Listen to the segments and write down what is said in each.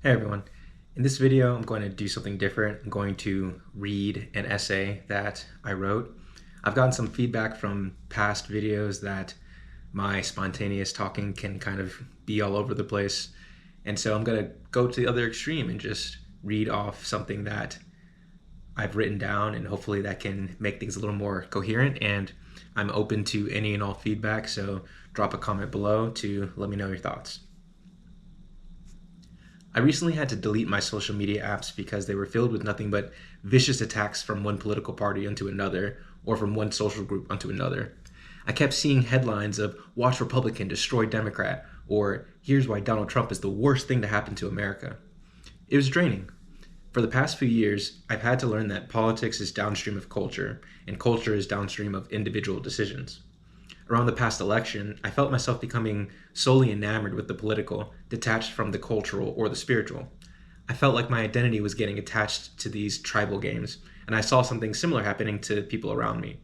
Hey everyone. In this video, I'm going to do something different. I'm going to read an essay that I wrote. I've gotten some feedback from past videos that my spontaneous talking can kind of be all over the place. And so I'm going to go to the other extreme and just read off something that I've written down, and hopefully that can make things a little more coherent. And I'm open to any and all feedback, so drop a comment below to let me know your thoughts. I recently had to delete my social media apps because they were filled with nothing but vicious attacks from one political party onto another, or from one social group onto another. I kept seeing headlines of "Watch Republican destroy Democrat," or "Here's why Donald Trump is the worst thing to happen to America." It was draining. For the past few years, I've had to learn that politics is downstream of culture, and culture is downstream of individual decisions. Around the past election, I felt myself becoming solely enamored with the political, detached from the cultural or the spiritual. I felt like my identity was getting attached to these tribal games, and I saw something similar happening to people around me.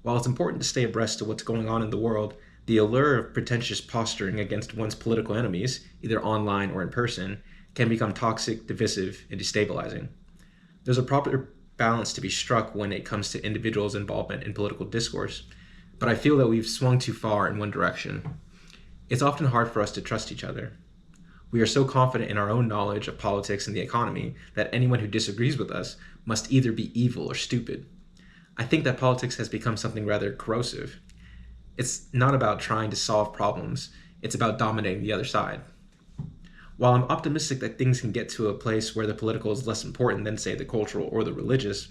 While it's important to stay abreast of what's going on in the world, the allure of pretentious posturing against one's political enemies, either online or in person, can become toxic, divisive, and destabilizing. There's a proper balance to be struck when it comes to individuals' involvement in political discourse, but I feel that we've swung too far in one direction. It's often hard for us to trust each other. We are so confident in our own knowledge of politics and the economy that anyone who disagrees with us must either be evil or stupid. I think that politics has become something rather corrosive. It's not about trying to solve problems, it's about dominating the other side. While I'm optimistic that things can get to a place where the political is less important than, say, the cultural or the religious,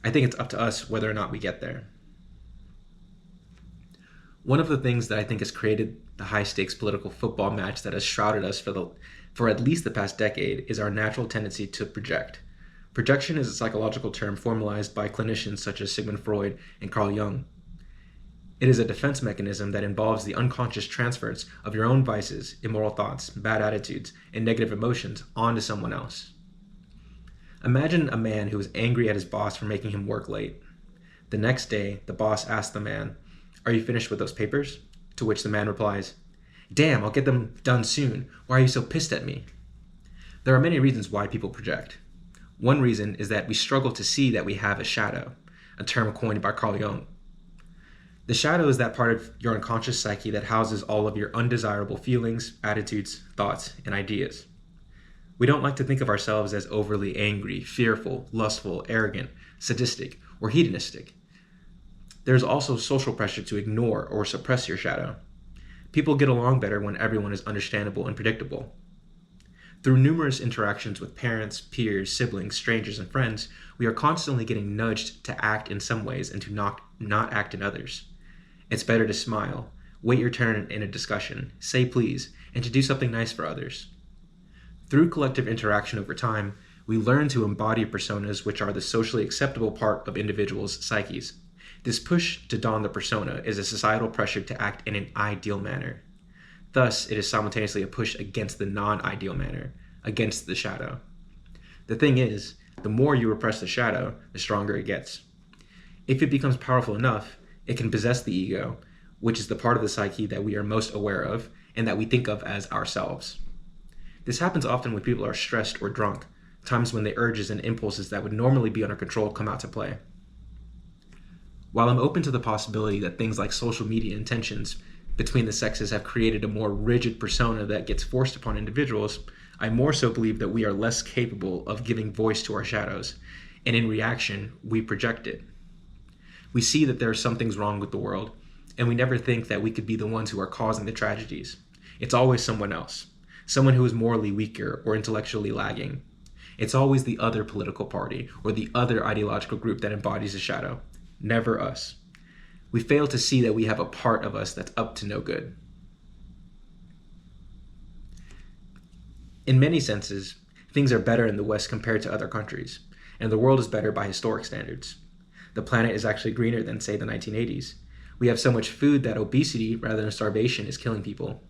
I think it's up to us whether or not we get there. One of the things that I think has created the high-stakes political football match that has shrouded us for at least the past decade is our natural tendency to project. Projection is a psychological term formalized by clinicians such as Sigmund Freud and Carl Jung. It is a defense mechanism that involves the unconscious transference of your own vices, immoral thoughts, bad attitudes, and negative emotions onto someone else. Imagine a man who is angry at his boss for making him work late. The next day, the boss asks the man, "Are you finished with those papers?" To which the man replies, "Damn, I'll get them done soon. Why are you so pissed at me?" There are many reasons why people project. One reason is that we struggle to see that we have a shadow, a term coined by Carl Jung. The shadow is that part of your unconscious psyche that houses all of your undesirable feelings, attitudes, thoughts, and ideas. We don't like to think of ourselves as overly angry, fearful, lustful, arrogant, sadistic, or hedonistic. There's also social pressure to ignore or suppress your shadow. People get along better when everyone is understandable and predictable. Through numerous interactions with parents, peers, siblings, strangers, and friends, we are constantly getting nudged to act in some ways and to not act in others. It's better to smile, wait your turn in a discussion, say please, and to do something nice for others. Through collective interaction over time, we learn to embody personas which are the socially acceptable part of individuals' psyches. This push to don the persona is a societal pressure to act in an ideal manner. Thus, it is simultaneously a push against the non-ideal manner, against the shadow. The thing is, the more you repress the shadow, the stronger it gets. If it becomes powerful enough, it can possess the ego, which is the part of the psyche that we are most aware of and that we think of as ourselves. This happens often when people are stressed or drunk, times when the urges and impulses that would normally be under control come out to play. While I'm open to the possibility that things like social media and tensions between the sexes have created a more rigid persona that gets forced upon individuals, I more so believe that we are less capable of giving voice to our shadows, and in reaction, we project it. We see that there are some things wrong with the world, and we never think that we could be the ones who are causing the tragedies. It's always someone else, someone who is morally weaker or intellectually lagging. It's always the other political party or the other ideological group that embodies a shadow. Never us. We fail to see that we have a part of us that's up to no good. In many senses, things are better in the West compared to other countries, and the world is better by historic standards. The planet is actually greener than, say, the 1980s. We have so much food that obesity, rather than starvation, is killing people.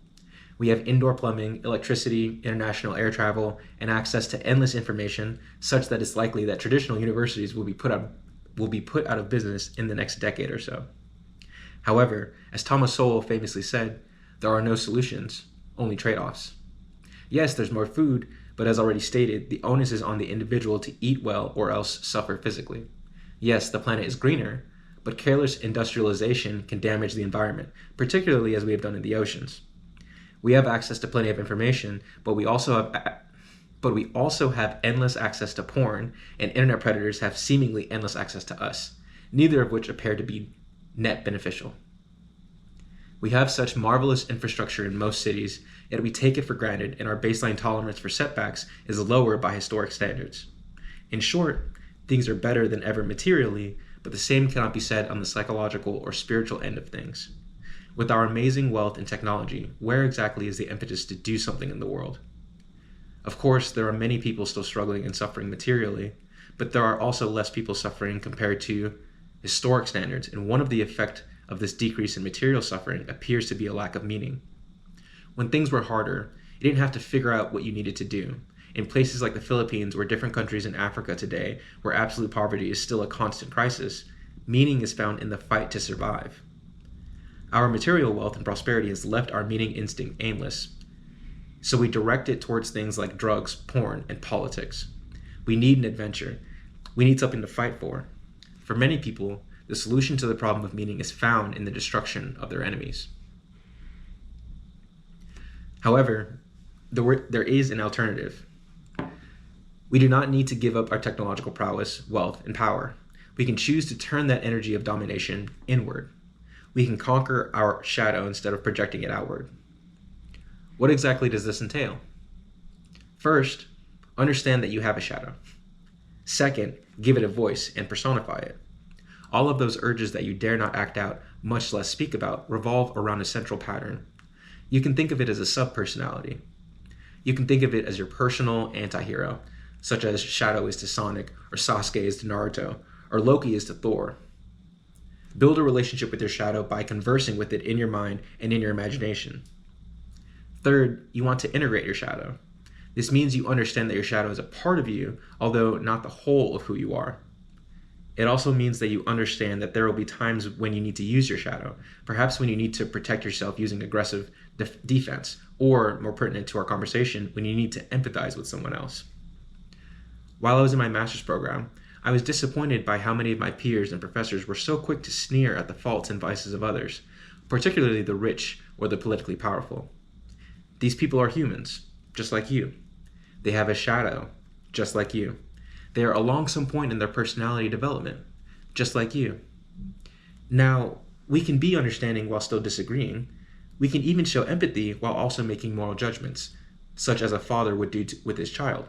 We have indoor plumbing, electricity, international air travel, and access to endless information, such that it's likely that traditional universities will be put out of business in the next decade or so. However, as Thomas Sowell famously said, there are no solutions, only trade-offs. Yes, there's more food, But as already stated, the onus is on the individual to eat well or else suffer physically. Yes, the planet is greener, but careless industrialization can damage the environment, particularly as we have done in the oceans. We have access to plenty of information, but we also have endless access to porn, and internet predators have seemingly endless access to us, neither of which appear to be net beneficial. We have such marvelous infrastructure in most cities, yet we take it for granted, and our baseline tolerance for setbacks is lower by historic standards. In short, things are better than ever materially, but the same cannot be said on the psychological or spiritual end of things. With our amazing wealth and technology, where exactly is the impetus to do something in the world? Of course, there are many people still struggling and suffering materially, but there are also less people suffering compared to historic standards, and one of the effects of this decrease in material suffering appears to be a lack of meaning. When things were harder, you didn't have to figure out what you needed to do. In places like the Philippines or different countries in Africa today, where absolute poverty is still a constant crisis, meaning is found in the fight to survive. Our material wealth and prosperity has left our meaning instinct aimless, so we direct it towards things like drugs, porn, and politics. We need an adventure. We need something to fight for. For many people, the solution to the problem of meaning is found in the destruction of their enemies. However, there is an alternative. We do not need to give up our technological prowess, wealth, and power. We can choose to turn that energy of domination inward. We can conquer our shadow instead of projecting it outward. What exactly does this entail? First, understand that you have a shadow. Second, give it a voice and personify it. All of those urges that you dare not act out, much less speak about, revolve around a central pattern. You can think of it as a sub-personality. You can think of it as your personal anti-hero, such as Shadow is to Sonic, or Sasuke is to Naruto, or Loki is to Thor. Build a relationship with your shadow by conversing with it in your mind and in your imagination. Third, you want to integrate your shadow. This means you understand that your shadow is a part of you, although not the whole of who you are. It also means that you understand that there will be times when you need to use your shadow, perhaps when you need to protect yourself using aggressive defense, or, more pertinent to our conversation, when you need to empathize with someone else. While I was in my master's program, I was disappointed by how many of my peers and professors were so quick to sneer at the faults and vices of others, particularly the rich or the politically powerful. These people are humans, just like you. They have a shadow, just like you. They are along some point in their personality development, just like you. Now, we can be understanding while still disagreeing. We can even show empathy while also making moral judgments, such as a father would do with his child.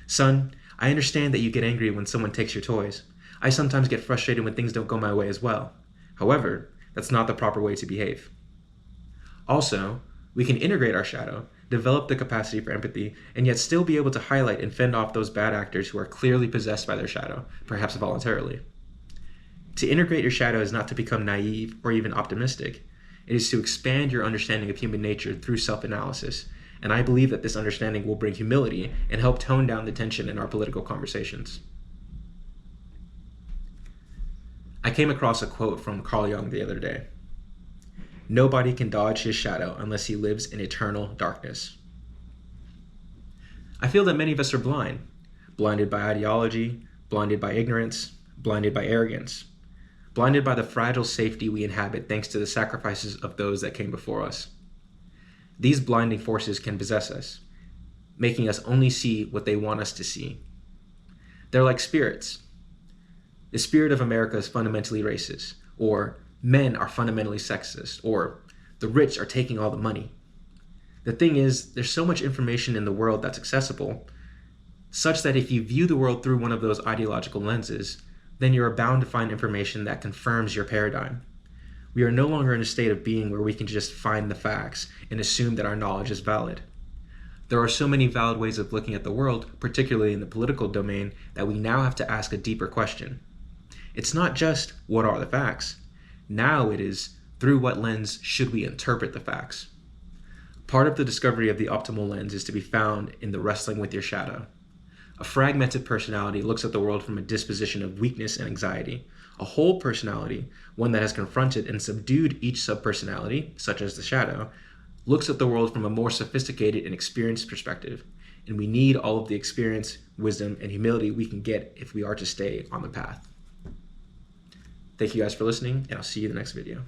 Son, I understand that you get angry when someone takes your toys. I sometimes get frustrated when things don't go my way as well. However, that's not the proper way to behave. Also, we can integrate our shadow, develop the capacity for empathy, and yet still be able to highlight and fend off those bad actors who are clearly possessed by their shadow, perhaps voluntarily. To integrate your shadow is not to become naive or even optimistic. It is to expand your understanding of human nature through self-analysis, and I believe that this understanding will bring humility and help tone down the tension in our political conversations. I came across a quote from Carl Jung the other day. Nobody can dodge his shadow unless he lives in eternal darkness. I feel that many of us are blind, blinded by ideology, blinded by ignorance, blinded by arrogance, blinded by the fragile safety we inhabit thanks to the sacrifices of those that came before us. These blinding forces can possess us, making us only see what they want us to see. They're like spirits. The spirit of America is fundamentally racist, or men are fundamentally sexist, or the rich are taking all the money. The thing is, there's so much information in the world that's accessible, such that if you view the world through one of those ideological lenses, then you're bound to find information that confirms your paradigm. We are no longer in a state of being where we can just find the facts and assume that our knowledge is valid. There are so many valid ways of looking at the world, particularly in the political domain, that we now have to ask a deeper question. It's not just, what are the facts? Now it is, through what lens should we interpret the facts? Part of the discovery of the optimal lens is to be found in the wrestling with your shadow. A fragmented personality looks at the world from a disposition of weakness and anxiety. A whole personality, one that has confronted and subdued each subpersonality, such as the shadow, looks at the world from a more sophisticated and experienced perspective. and we need all of the experience, wisdom, and humility we can get if we are to stay on the path. Thank you guys for listening, and I'll see you in the next video.